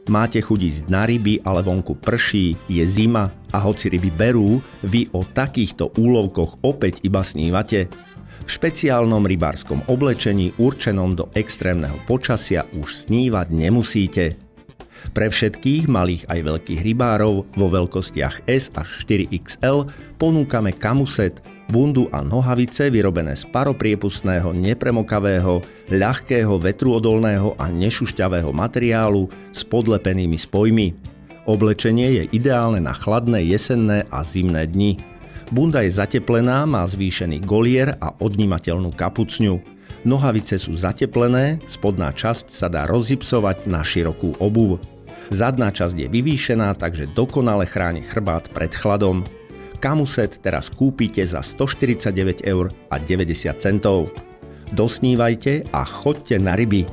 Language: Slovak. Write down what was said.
Máte chuť ísť na ryby, ale vonku prší, je zima a hoci ryby berú, vy o takýchto úlovkoch opäť iba snívate? V špeciálnom rybárskom oblečení určenom do extrémneho počasia už snívať nemusíte. Pre všetkých malých aj veľkých rybárov vo veľkostiach S až 4XL ponúkame kamuset, bundu a nohavice vyrobené z paropriepustného, nepremokavého, ľahkého, vetruodolného a nešušťavého materiálu s podlepenými spojmi. Oblečenie je ideálne na chladné jesenné a zimné dni. Bunda je zateplená, má zvýšený golier a odnímateľnú kapucňu. Nohavice sú zateplené, spodná časť sa dá rozhypsovať na širokú obuv. Zadná časť je vyvýšená, takže dokonale chráni chrbát pred chladom. Kamuset teraz kúpite za 149,90 €. Dosnívajte a choďte na ryby.